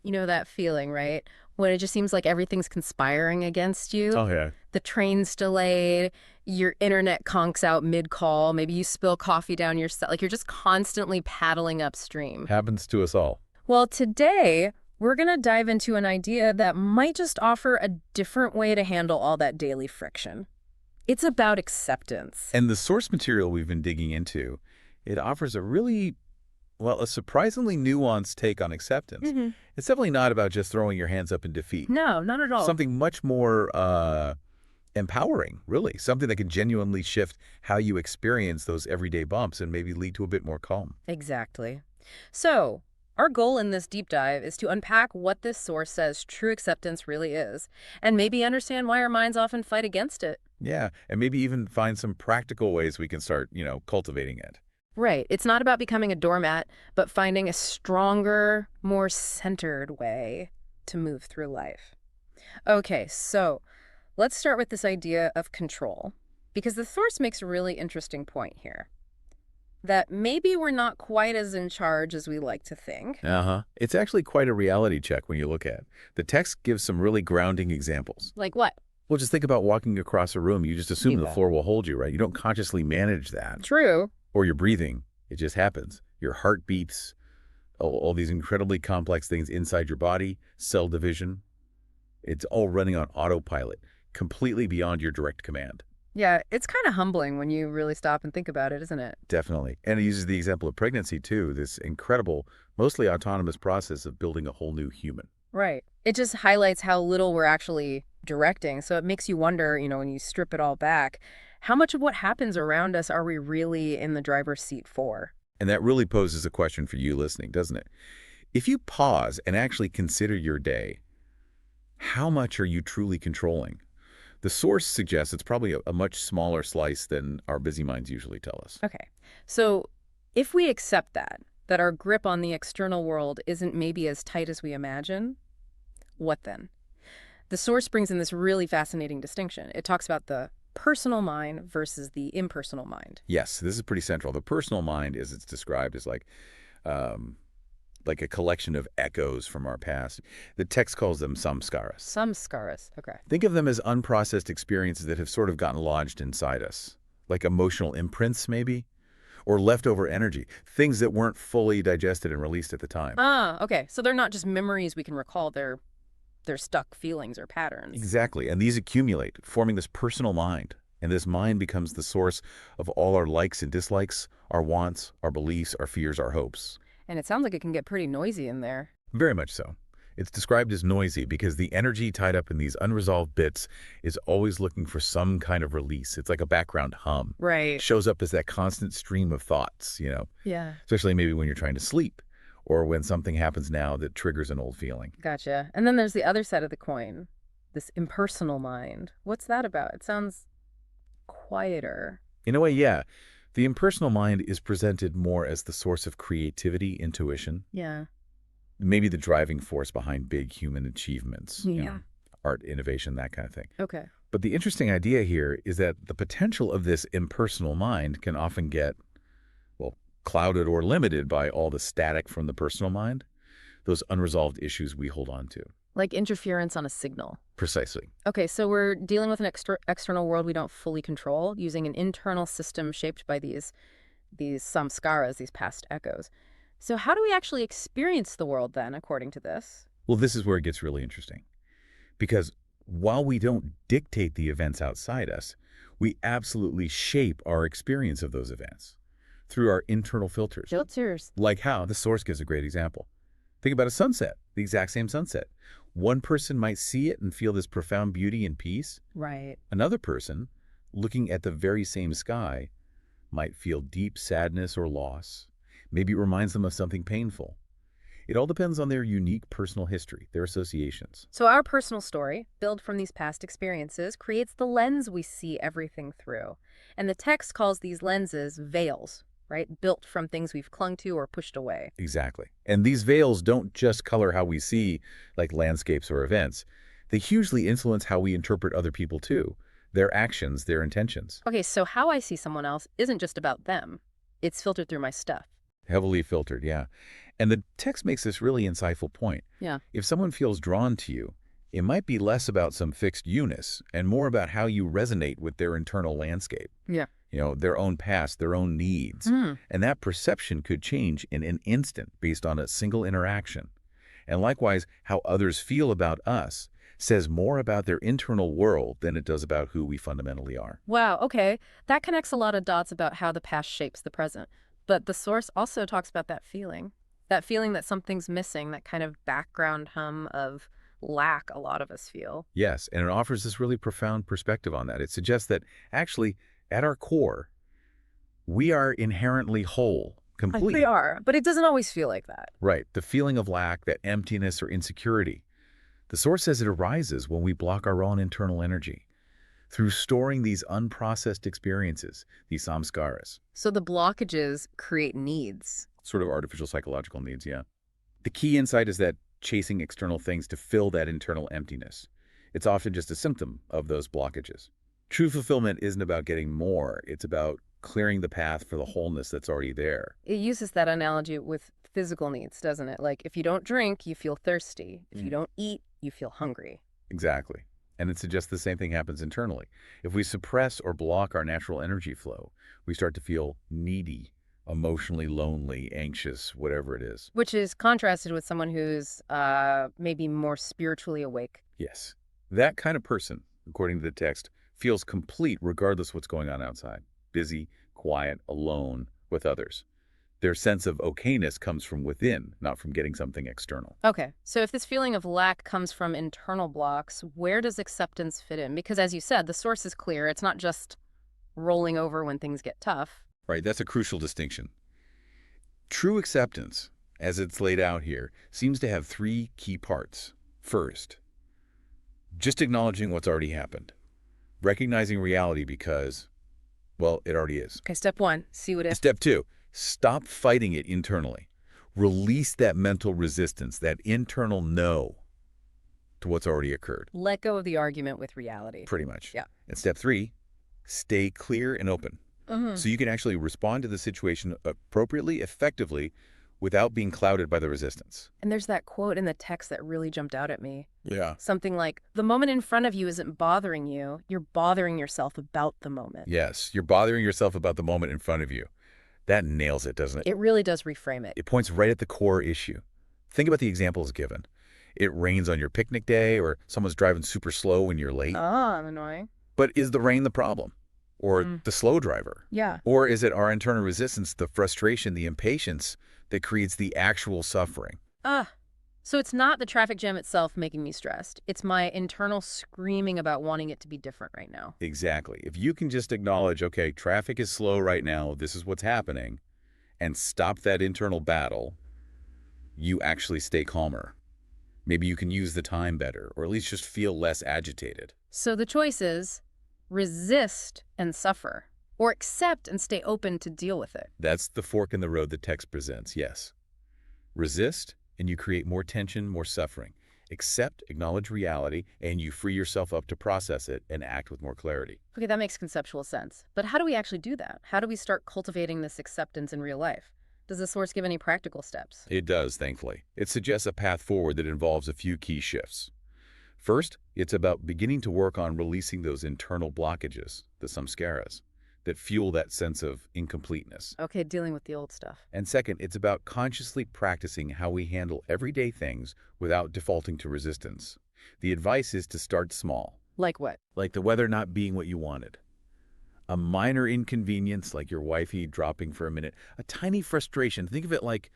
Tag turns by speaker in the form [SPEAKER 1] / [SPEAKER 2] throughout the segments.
[SPEAKER 1] You know that feeling, right? When it just seems like everything's conspiring against you.
[SPEAKER 2] Oh, yeah.
[SPEAKER 1] The train's delayed, your internet conks out mid-call, maybe you spill coffee down your like you're just constantly paddling upstream.
[SPEAKER 2] Happens to us all.
[SPEAKER 1] Well, today, we're going to dive into an idea that might just offer a different way to handle all that daily friction. It's about acceptance.
[SPEAKER 2] And the source material we've been digging into, it offers a really, well, a surprisingly nuanced take on acceptance.
[SPEAKER 1] Mhm.
[SPEAKER 2] It's definitely not about just throwing your hands up in defeat.
[SPEAKER 1] No, not at all.
[SPEAKER 2] Something much more empowering, really. Something that can genuinely shift how you experience those everyday bumps and maybe lead to a bit more calm.
[SPEAKER 1] Exactly. So, our goal in this deep dive is to unpack what this source says true acceptance really is, and maybe understand why our minds often fight against it.
[SPEAKER 2] Yeah, and maybe even find some practical ways we can start, cultivating it.
[SPEAKER 1] Right. It's not about becoming a doormat, but finding a stronger, more centered way to move through life. Okay, so let's start with this idea of control, because the source makes a really interesting point here. That maybe we're not quite as in charge as we like to think.
[SPEAKER 2] Uh-huh. It's actually quite a reality check when you look at it. The text gives some really grounding examples.
[SPEAKER 1] Like what?
[SPEAKER 2] Well, just think about walking across a room. You just assume
[SPEAKER 1] You
[SPEAKER 2] the
[SPEAKER 1] bet.
[SPEAKER 2] floor will hold you, right? You don't consciously manage that.
[SPEAKER 1] True.
[SPEAKER 2] Or your breathing. It just happens. Your heart beats, all these incredibly complex things inside your body, cell division. It's all running on autopilot, completely beyond your direct command.
[SPEAKER 1] Yeah, it's kind of humbling when you really stop and think about it, isn't it?
[SPEAKER 2] Definitely. And it uses the example of pregnancy, too, this incredible, mostly autonomous process of building a whole new human.
[SPEAKER 1] Right. It just highlights how little we're actually directing. So it makes you wonder, when you strip it all back, how much of what happens around us are we really in the driver's seat for?
[SPEAKER 2] And that really poses a question for you listening, doesn't it? If you pause and actually consider your day, how much are you truly controlling? The source suggests it's probably a much smaller slice than our busy minds usually tell us.
[SPEAKER 1] Okay. So if we accept that our grip on the external world isn't maybe as tight as we imagine, what then? The source brings in this really fascinating distinction. It talks about the personal mind versus the impersonal mind.
[SPEAKER 2] Yes, this is pretty central. The personal mind, as it's described, is um, like a collection of echoes from our past. The text calls them samskaras.
[SPEAKER 1] Samskaras. Okay.
[SPEAKER 2] Think of them as unprocessed experiences that have sort of gotten lodged inside us, like emotional imprints, maybe, or leftover energy, things that weren't fully digested and released at the time.
[SPEAKER 1] Ah, okay. So they're not just memories we can recall, they're stuck feelings or patterns.
[SPEAKER 2] Exactly, and these accumulate, forming this personal mind. And this mind becomes the source of all our likes and dislikes, our wants, our beliefs, our fears, our hopes.
[SPEAKER 1] And it sounds like it can get pretty noisy in there.
[SPEAKER 2] Very much so. It's described as noisy because the energy tied up in these unresolved bits is always looking for some kind of release. It's like a background hum. It
[SPEAKER 1] Right.
[SPEAKER 2] shows up as that constant stream of thoughts,
[SPEAKER 1] Yeah.
[SPEAKER 2] especially maybe when you're trying to sleep or when something happens now that triggers an old feeling.
[SPEAKER 1] Gotcha. And then there's the other side of the coin, this impersonal mind. What's that about? It sounds quieter.
[SPEAKER 2] In a way, yeah, the impersonal mind is presented more as the source of creativity, intuition,
[SPEAKER 1] Yeah.
[SPEAKER 2] maybe the driving force behind big human achievements,
[SPEAKER 1] Yeah.
[SPEAKER 2] art, innovation, that kind of thing.
[SPEAKER 1] Okay.
[SPEAKER 2] But the interesting idea here is that the potential of this impersonal mind can often get, well, clouded or limited by all the static from the personal mind, those unresolved issues we hold on to.
[SPEAKER 1] Like interference on a signal.
[SPEAKER 2] Precisely.
[SPEAKER 1] Okay, so we're dealing with an external world we don't fully control, using an internal system shaped by these samskaras, these past echoes. So how do we actually experience the world then, according to this?
[SPEAKER 2] Well, this is where it gets really interesting. Because while we don't dictate the events outside us, we absolutely shape our experience of those events through our internal filters.
[SPEAKER 1] Filters.
[SPEAKER 2] Like how the source gives a great example. Think about a sunset, the exact same sunset. One person might see it and feel this profound beauty and peace.
[SPEAKER 1] Right.
[SPEAKER 2] Another person, looking at the very same sky, might feel deep sadness or loss. Maybe it reminds them of something painful. It all depends on their unique personal history, their associations.
[SPEAKER 1] So our personal story, built from these past experiences, creates the lens we see everything through. And the text calls these lenses veils, right? Built from things we've clung to or pushed away.
[SPEAKER 2] Exactly. And these veils don't just color how we see, like landscapes or events. They hugely influence how we interpret other people too, their actions, their intentions.
[SPEAKER 1] Okay, so how I see someone else isn't just about them. It's filtered through my stuff.
[SPEAKER 2] Heavily filtered, yeah. And the text makes this really insightful point.
[SPEAKER 1] Yeah.
[SPEAKER 2] If someone feels drawn to you, it might be less about some fixed you-ness and more about how you resonate with their internal landscape.
[SPEAKER 1] Yeah.
[SPEAKER 2] Their own past, their own needs.
[SPEAKER 1] Hmm.
[SPEAKER 2] And that perception could change in an instant based on a single interaction. And likewise, how others feel about us says more about their internal world than it does about who we fundamentally are.
[SPEAKER 1] Wow, okay. That connects a lot of dots about how the past shapes the present. But the source also talks about that feeling. That feeling that something's missing, that kind of background hum of lack a lot of us feel.
[SPEAKER 2] Yes, and it offers this really profound perspective on that. It suggests that actually, at our core, we are inherently whole,
[SPEAKER 1] They
[SPEAKER 2] complete.
[SPEAKER 1] are, but it doesn't always feel like that.
[SPEAKER 2] Right, the feeling of lack, that emptiness or insecurity. The source says it arises when we block our own internal energy through storing these unprocessed experiences, these samskaras,
[SPEAKER 1] So the blockages create needs.
[SPEAKER 2] sort of artificial psychological needs, yeah. The key insight is that chasing external things to fill that internal emptiness. It's often just a symptom of those blockages. True fulfillment isn't about getting more, it's about clearing the path for the wholeness that's already there.
[SPEAKER 1] It uses that analogy with physical needs, doesn't it? Like if you don't drink, you feel thirsty. If you don't eat, you feel hungry.
[SPEAKER 2] Exactly. And it suggests the same thing happens internally. If we suppress or block our natural energy flow, we start to feel needy, emotionally lonely, anxious, whatever it is.
[SPEAKER 1] Which is contrasted with someone who's maybe more spiritually awake.
[SPEAKER 2] Yes. That kind of person, according to the text, feels complete regardless what's going on outside. Busy, quiet, alone with others. Their sense of okayness comes from within, not from getting something external.
[SPEAKER 1] Okay, so if this feeling of lack comes from internal blocks, where does acceptance fit in? Because as you said, the source is clear. It's not just rolling over when things get tough.
[SPEAKER 2] Right, that's a crucial distinction. True acceptance, as it's laid out here, seems to have three key parts. First, just acknowledging what's already happened. Recognizing reality because, well, it already is.
[SPEAKER 1] Okay, step one, see what if.
[SPEAKER 2] Step two, stop fighting it internally. Release that mental resistance, that internal no to what's already occurred,
[SPEAKER 1] Let go of the argument with reality.
[SPEAKER 2] pretty much.
[SPEAKER 1] Yeah.
[SPEAKER 2] And step three, stay clear and open.
[SPEAKER 1] Mm-hmm.
[SPEAKER 2] So you can actually respond to the situation appropriately, effectively, without being clouded by the resistance.
[SPEAKER 1] And there's that quote in the text that really jumped out at me.
[SPEAKER 2] Yeah.
[SPEAKER 1] Something like, the moment in front of you isn't bothering you, you're bothering yourself about the moment.
[SPEAKER 2] Yes, you're bothering yourself about the moment in front of you. That nails it, doesn't it?
[SPEAKER 1] It really does reframe it.
[SPEAKER 2] It points right at the core issue. Think about the examples given. It rains on your picnic day, or someone's driving super slow when you're late.
[SPEAKER 1] I'm annoying.
[SPEAKER 2] But is the rain the problem? Or the slow driver?
[SPEAKER 1] Yeah.
[SPEAKER 2] Or is it our internal resistance, the frustration, the impatience that creates the actual suffering?
[SPEAKER 1] So it's not the traffic jam itself making me stressed. It's my internal screaming about wanting it to be different right now.
[SPEAKER 2] Exactly. If you can just acknowledge, okay, traffic is slow right now, this is what's happening, and stop that internal battle, you actually stay calmer. Maybe you can use the time better, or at least just feel less agitated.
[SPEAKER 1] So the choice is resist and suffer, or accept and stay open to deal with it.
[SPEAKER 2] That's the fork in the road the text presents, yes. Resist, and you create more tension, more suffering. Accept, acknowledge reality, and you free yourself up to process it and act with more clarity.
[SPEAKER 1] Okay, that makes conceptual sense. But how do we actually do that? How do we start cultivating this acceptance in real life? Does the source give any practical steps?
[SPEAKER 2] It does, thankfully. It suggests a path forward that involves a few key shifts. First, it's about beginning to work on releasing those internal blockages, the samskaras, that fuel that sense of incompleteness.
[SPEAKER 1] Okay, dealing with the old stuff.
[SPEAKER 2] And second, it's about consciously practicing how we handle everyday things without defaulting to resistance. The advice is to start small,
[SPEAKER 1] Like what?
[SPEAKER 2] like the weather not being what you wanted. A minor inconvenience, like your wifey dropping for a minute. A tiny frustration. Think of it like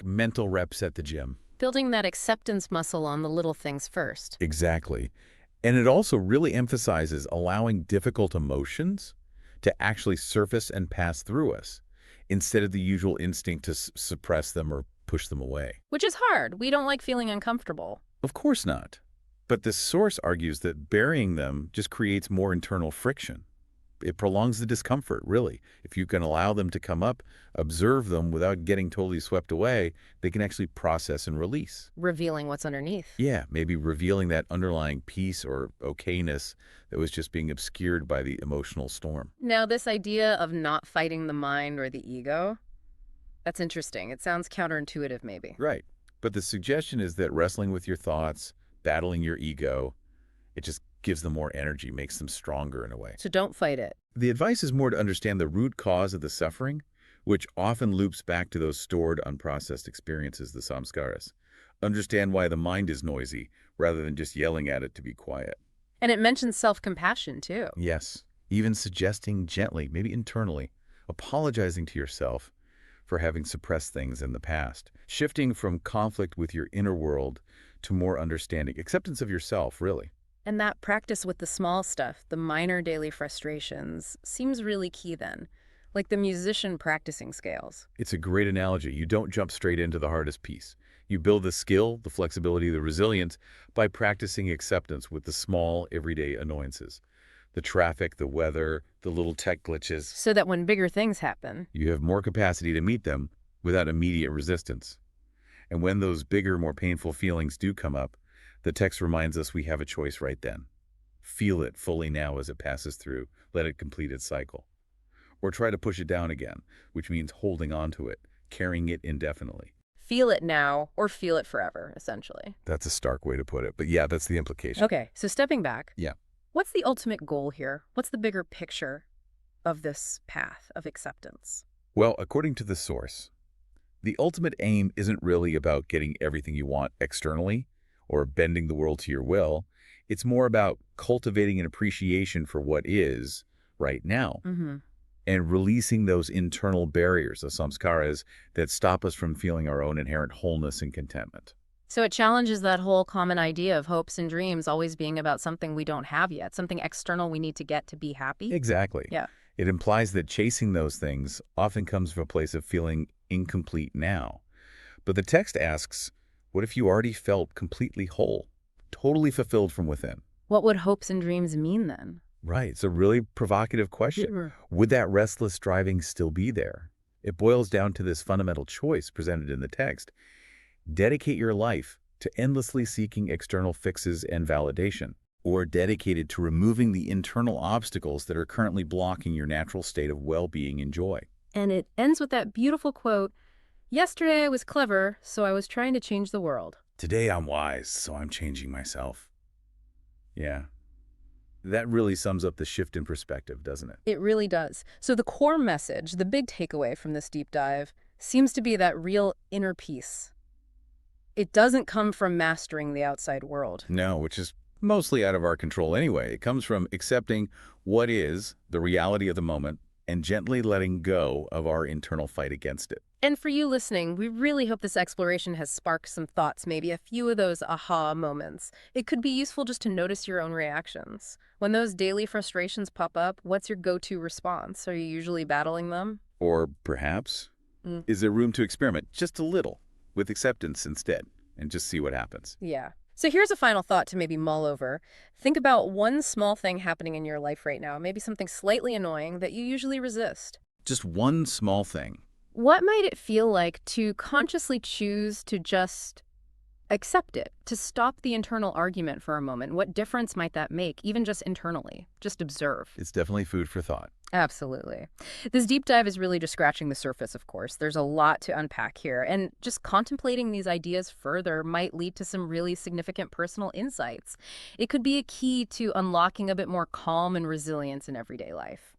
[SPEAKER 2] mental reps at the gym.
[SPEAKER 1] Building that acceptance muscle on the little things first.
[SPEAKER 2] Exactly. And it also really emphasizes allowing difficult emotions to actually surface and pass through us, instead of the usual instinct to suppress them or push them away.
[SPEAKER 1] Which is hard. We don't like feeling uncomfortable.
[SPEAKER 2] Of course not. But the source argues that burying them just creates more internal friction. It prolongs the discomfort, really. If you can allow them to come up, observe them without getting totally swept away, they can actually process and release.
[SPEAKER 1] Revealing what's underneath.
[SPEAKER 2] Yeah, maybe revealing that underlying peace or okayness that was just being obscured by the emotional storm.
[SPEAKER 1] Now, this idea of not fighting the mind or the ego, That's interesting. It sounds counterintuitive, maybe.
[SPEAKER 2] Right. But the suggestion is that wrestling with your thoughts, battling your ego, it just gives them more energy, makes them stronger in a way.
[SPEAKER 1] So don't fight it.
[SPEAKER 2] The advice is more to understand the root cause of the suffering, which often loops back to those stored, unprocessed experiences, the samskaras. Understand why the mind is noisy, rather than just yelling at it to be quiet.
[SPEAKER 1] And it mentions self-compassion, too.
[SPEAKER 2] Yes, even suggesting gently, maybe internally, apologizing to yourself for having suppressed things in the past, shifting from conflict with your inner world to more understanding, acceptance of yourself, really.
[SPEAKER 1] And that practice with the small stuff, the minor daily frustrations, seems really key then. Like the musician practicing scales.
[SPEAKER 2] It's a great analogy. You don't jump straight into the hardest piece. You build the skill, the flexibility, the resilience by practicing acceptance with the small, everyday annoyances. The traffic, the weather, the little tech glitches.
[SPEAKER 1] So that when bigger things happen,
[SPEAKER 2] You have more capacity to meet them without immediate resistance. And when those bigger, more painful feelings do come up, the text reminds us we have a choice right then. Feel it fully now as it passes through. Let it complete its cycle. Or try to push it down again, which means holding on to it, carrying it indefinitely.
[SPEAKER 1] feel it now or feel it forever, essentially.
[SPEAKER 2] That's a stark way to put it, but yeah, that's the implication.
[SPEAKER 1] Okay, so stepping back,
[SPEAKER 2] Yeah.
[SPEAKER 1] what's the ultimate goal here? What's the bigger picture of this path of acceptance?
[SPEAKER 2] Well, according to the source, the ultimate aim isn't really about getting everything you want externally or bending the world to your will. It's more about cultivating an appreciation for what is right now
[SPEAKER 1] Mm-hmm.
[SPEAKER 2] and releasing those internal barriers, the samskaras, that stop us from feeling our own inherent wholeness and contentment.
[SPEAKER 1] So it challenges that whole common idea of hopes and dreams always being about something we don't have yet, something external we need to get to be happy.
[SPEAKER 2] Exactly.
[SPEAKER 1] Yeah.
[SPEAKER 2] It implies that chasing those things often comes from a place of feeling incomplete now. But the text asks, what if you already felt completely whole, totally fulfilled from within?
[SPEAKER 1] What would hopes and dreams mean then?
[SPEAKER 2] Right. It's a really provocative question.
[SPEAKER 1] Sure.
[SPEAKER 2] Would that restless striving still be there? It boils down to this fundamental choice presented in the text. Dedicate your life to endlessly seeking external fixes and validation, or dedicated to removing the internal obstacles that are currently blocking your natural state of well-being and joy.
[SPEAKER 1] And it ends with that beautiful quote, "Yesterday I was clever, so I was trying to change the world."
[SPEAKER 2] Today I'm wise, so I'm changing myself. Yeah. That really sums up the shift in perspective, doesn't it?
[SPEAKER 1] It really does. So the core message, the big takeaway from this deep dive, seems to be that real inner peace. It doesn't come from mastering the outside world.
[SPEAKER 2] No, which is mostly out of our control anyway. It comes from accepting what is the reality of the moment and gently letting go of our internal fight against it.
[SPEAKER 1] And for you listening, we really hope this exploration has sparked some thoughts, maybe a few of those aha moments. It could be useful just to notice your own reactions. When those daily frustrations pop up, what's your go-to response? Are you usually battling them?
[SPEAKER 2] Or perhaps, is there room to experiment just a little with acceptance instead and just see what happens?
[SPEAKER 1] Yeah. So here's a final thought to maybe mull over. Think about one small thing happening in your life right now, maybe something slightly annoying that you usually resist.
[SPEAKER 2] Just one small thing.
[SPEAKER 1] What might it feel like to consciously choose to just accept it, to stop the internal argument for a moment? What difference might that make, even just internally? Just observe.
[SPEAKER 2] It's definitely food for thought.
[SPEAKER 1] Absolutely. This deep dive is really just scratching the surface, of course. There's a lot to unpack here, and just contemplating these ideas further might lead to some really significant personal insights. It could be a key to unlocking a bit more calm and resilience in everyday life.